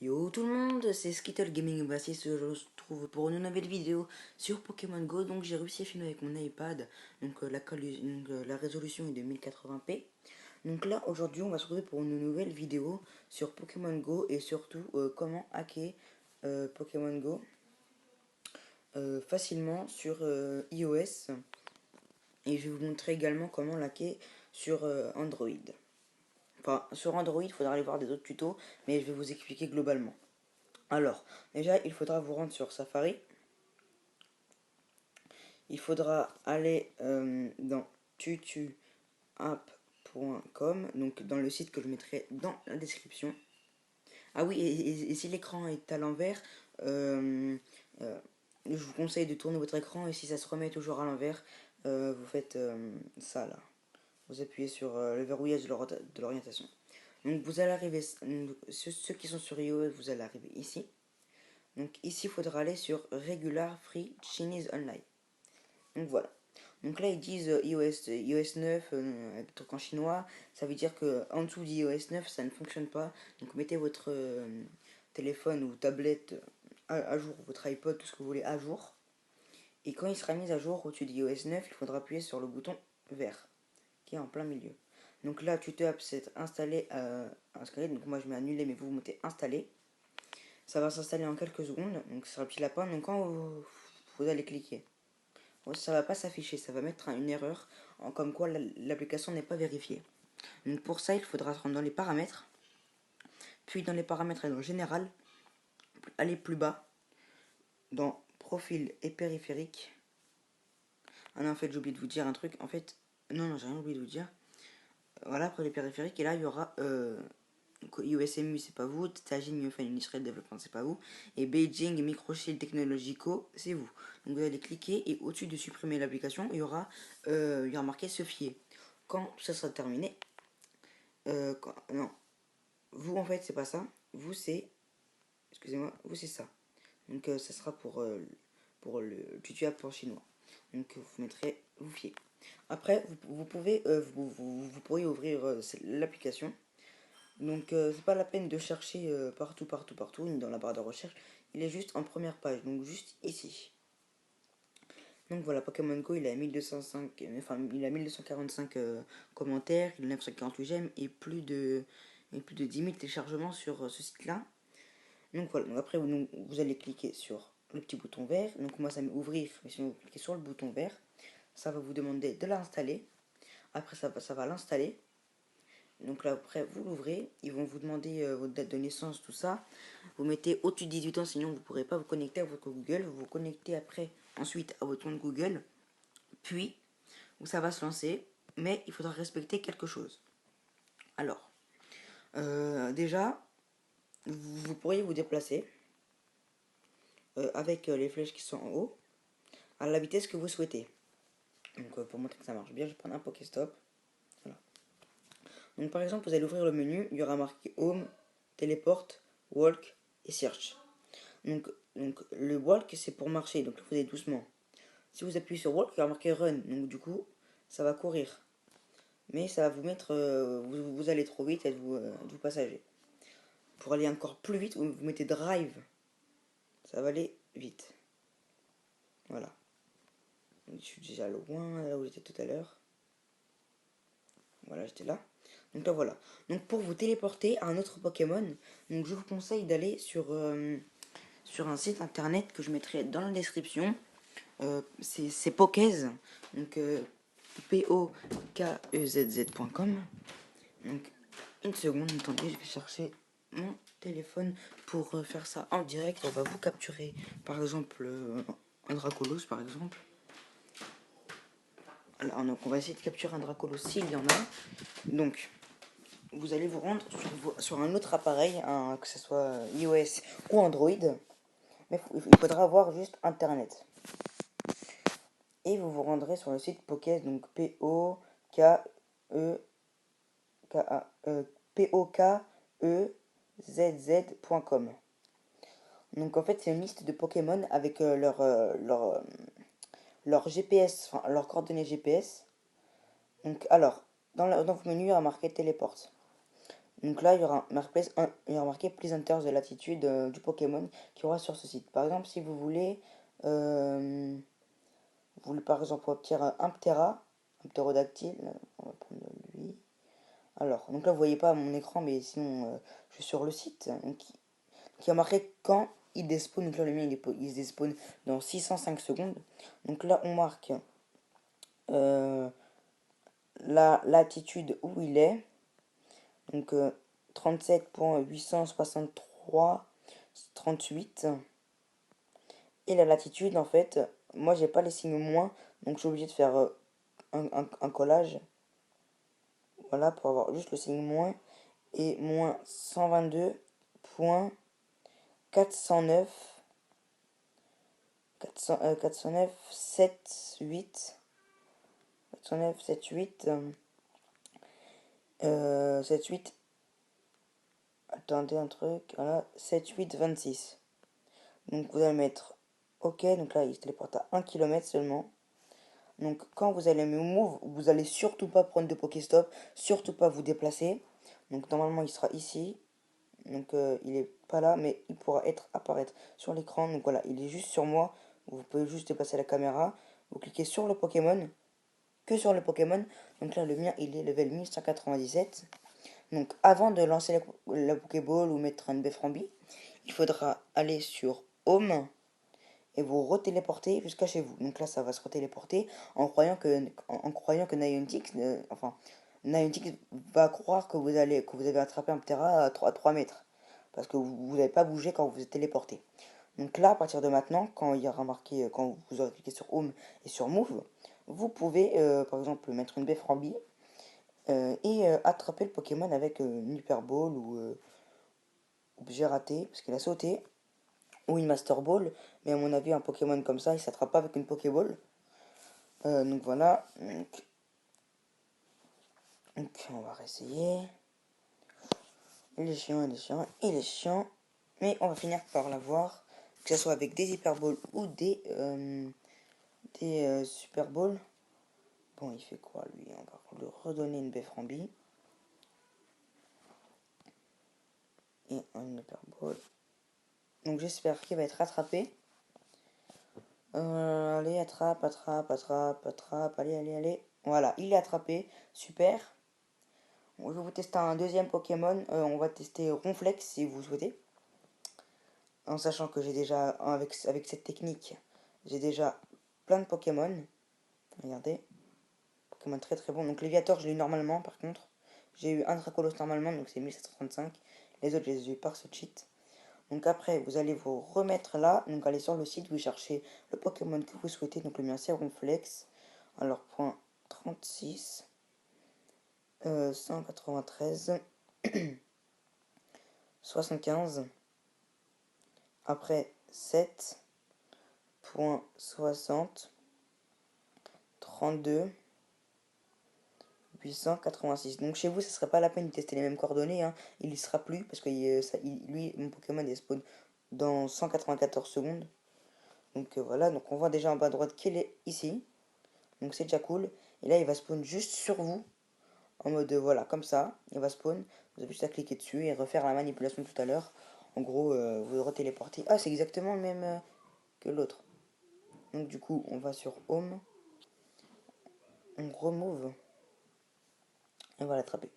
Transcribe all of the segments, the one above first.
Yo tout le monde, c'est Skittle Gaming Bassiste, je se trouve pour une nouvelle vidéo sur Pokémon Go. Donc j'ai réussi à filmer avec mon iPad, donc, la résolution est de 1080p. Donc là aujourd'hui on va se retrouver pour une nouvelle vidéo sur Pokémon Go et surtout comment hacker Pokémon Go facilement sur iOS. Et je vais vous montrer également comment l'hacker sur Android. Enfin sur Android il faudra aller voir des autres tutos, mais je vais vous expliquer globalement. Alors, déjà, il faudra vous rendre sur Safari. Il faudra aller dans tutuapp.com, donc dans le site que je mettrai dans la description. Ah oui, et si l'écran est à l'envers, euh, je vous conseille de tourner votre écran et si ça se remet toujours à l'envers, vous faites ça là. Vous appuyez sur le verrouillage de l'orientation. Donc vous allez arriver, ceux qui sont sur iOS, vous allez arriver ici. Donc ici, il faudra aller sur Regular Free Chinese Online. Donc voilà. Donc là, ils disent iOS 9, avec truc en chinois. Ça veut dire que en dessous d'iOS 9, ça ne fonctionne pas. Donc mettez votre téléphone ou tablette à jour, votre iPod, tout ce que vous voulez à jour. Et quand il sera mis à jour au-dessus d'iOS 9, il faudra appuyer sur le bouton vert, qui est en plein milieu. Donc là, TuteApp c'est installé, donc moi je mets annuler, mais vous mettez installé. Ça va s'installer en quelques secondes, donc ce sera le petit lapin. Donc quand vous allez cliquer, ça va pas s'afficher, ça va mettre une erreur comme quoi l'application n'est pas vérifiée. Donc pour ça, il faudra se rendre dans les paramètres, puis dans les paramètres et dans général, aller plus bas, dans profil et périphérique. Ah non, en fait, j'ai oublié de vous dire un truc. En fait, non, j'ai rien oublié de vous dire. Voilà, après les périphériques, et là, il y aura USMU, c'est pas vous. Tajin Unified Industrial Development, c'est pas vous. Et Beijing Microshield Technologico, c'est vous. Donc vous allez cliquer et au-dessus de supprimer l'application, il y aura marqué se fier. Quand ça sera terminé, non, vous en fait, c'est pas ça. Vous, c'est, excusez-moi, vous, c'est ça. Donc ça sera pour le tutoriel pour chinois. Donc vous mettrez vous fier. Après, vous pouvez, vous pourriez ouvrir l'application. Donc c'est pas la peine de chercher partout, dans la barre de recherche. Il est juste en première page, donc juste ici. Donc voilà, Pokémon Go, il a 1205, enfin il a 1245 commentaires, il a 948 j'aime et plus de 10 000 téléchargements sur ce site-là. Donc voilà, donc après vous allez cliquer sur le petit bouton vert. Donc moi ça met ouvrir, mais si vous cliquez sur le bouton vert, ça va vous demander de l'installer. Après ça va l'installer. Donc là, après, vous l'ouvrez. Ils vont vous demander votre date de naissance, tout ça. Vous mettez au-dessus de 18 ans, sinon vous ne pourrez pas vous connecter à votre Google. Vous vous connectez après, ensuite, à votre compte Google. Puis, ça va se lancer. Mais il faudra respecter quelque chose. Alors, déjà, vous pourriez vous déplacer avec les flèches qui sont en haut à la vitesse que vous souhaitez. Donc, pour montrer que ça marche bien, je vais prendre un Pokéstop. Voilà. Donc, par exemple, vous allez ouvrir le menu. Il y aura marqué Home, Teleport, Walk et Search. Donc le walk c'est pour marcher, donc vous allez doucement. Si vous appuyez sur walk, il va marquer run, donc du coup ça va courir. Mais ça va vous mettre, vous allez trop vite, êtes-vous passager. Pour aller encore plus vite, vous mettez drive, ça va aller vite. Voilà. Je suis déjà loin, là où j'étais tout à l'heure. Voilà, j'étais là. Donc là voilà. Donc pour vous téléporter à un autre Pokémon, donc je vous conseille d'aller sur un site internet que je mettrai dans la description. C'est Pokez, donc Pokezz.com. Donc une seconde, attendez, je vais chercher mon téléphone pour faire ça en direct. On va vous capturer par exemple un Dracolos par exemple. Alors donc on va essayer de capturer un Dracolos s'il y en a. Donc vous allez vous rendre sur un autre appareil, que ce soit iOS ou Android. Mais il faudra avoir juste internet. Et vous vous rendrez sur le site Pokez, donc Pokezz.com. Donc en fait c'est une liste de Pokémon avec leur GPS, enfin leurs coordonnées GPS. Donc alors, dans votre menu il y a marqué Téléport. Donc là, il y aura marqué Please enter the latitude du Pokémon qu'il y aura sur ce site. Par exemple, si vous voulez par exemple obtenir un Ptera, un ptérodactyle, on va prendre lui. Alors, donc là, vous voyez pas mon écran, mais sinon, je suis sur le site. Donc, qui a marqué quand il despawn. Donc là, le mien, il se despawn dans 605 secondes. Donc là, on marque euh, la latitude où il est. Donc 37,863,38. Et la latitude, en fait, moi, j'ai pas les signes moins. Donc, je suis obligé de faire un collage. Voilà, pour avoir juste le signe moins. Et moins 122,409. 409, 7, 8. 409, 7, 8. 7, 8. Attendez un truc. Voilà. 7, 8, 26. Donc vous allez mettre OK. Donc là, il se téléporte à 1 km seulement. Donc quand vous allez me move, vous allez surtout pas prendre de Pokéstop. Surtout pas vous déplacer. Donc normalement, il sera ici. Donc il est pas là, mais il pourra apparaître sur l'écran. Donc voilà, il est juste sur moi. Vous pouvez juste déplacer la caméra. Vous cliquez sur le Pokémon. Que sur le Pokémon. Donc là, le mien, il est level 1197. Donc avant de lancer la Pokéball ou mettre un Beframbi, il faudra aller sur Home et vous retéléporter jusqu'à chez vous. Donc là, ça va se retéléporter en croyant que Niantic, enfin, Niantic va croire que que vous avez attrapé un Ptera à 3 mètres. Parce que vous n'avez pas bougé quand vous êtes téléporté. Donc là, à partir de maintenant, quand il y aura marqué, quand vous aurez cliqué sur Home et sur Move, vous pouvez, par exemple, mettre une Beframbi et attraper le Pokémon avec une Hyper Ball ou j'ai raté, parce qu'il a sauté, ou une Master Ball. Mais à mon avis, un Pokémon comme ça, il s'attrape pas avec une Pokéball. Donc voilà. Donc, on va réessayer. Il est chiant, il est chiant, il est chiant. Mais on va finir par l'avoir. Que ce soit avec des Hyper Balls ou des Super Balls. Bon, il fait quoi lui? On va lui redonner une Beframbi. Et un Hyper Ball. Donc j'espère qu'il va être attrapé. Allez, attrape, attrape, attrape, attrape. Allez, allez, allez. Voilà, il est attrapé. Super. Je vais vous tester un deuxième Pokémon. On va tester Ronflex si vous souhaitez. En sachant que j'ai déjà, avec cette technique, j'ai déjà plein de Pokémon. Regardez. Pokémon très très bon. Donc Léviator, je l'ai eu normalement par contre. J'ai eu un Dracolos normalement, donc c'est 1735. Les autres, je les ai eu par ce cheat. Donc après, vous allez vous remettre là. Donc allez sur le site, vous cherchez le Pokémon que vous souhaitez. Donc le mien c'est Ronflex. Alors point 36. 193. 75. Après 7.60. 32. 886. Donc chez vous, ça serait pas la peine de tester les mêmes coordonnées. Hein. Il y sera plus parce que lui, mon Pokémon, il spawn dans 194 secondes. Donc voilà, donc on voit déjà en bas à droite qu'il est ici. Donc c'est déjà cool. Et là, il va spawn juste sur vous. En mode, voilà, comme ça. Il va spawn. Vous avez juste à cliquer dessus et refaire la manipulation tout à l'heure. En gros, vous retéléportez. Ah, c'est exactement le même que l'autre. Donc du coup, on va sur Home. On remove. Et on va l'attraper.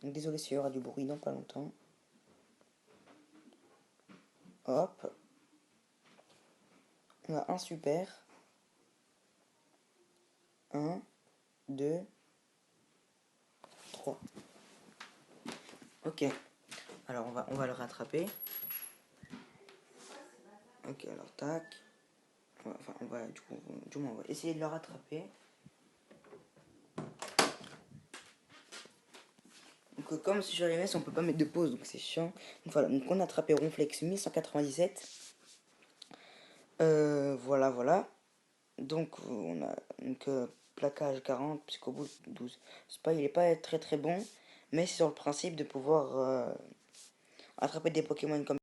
Donc désolé s'il y aura du bruit dans pas longtemps. Hop. On a un super. 1, 2, 3. Ok. Alors on va le rattraper. Ok, alors tac. Enfin, du moins, on va essayer de le rattraper. Donc, comme sur MS, on peut pas mettre de pause, donc c'est chiant. Donc, voilà, donc on a attrapé Ronflex 1197. Voilà, voilà. Donc, on a plaquage 40, Psychoboot 12. Il est pas très très bon, mais c'est sur le principe de pouvoir attraper des Pokémon comme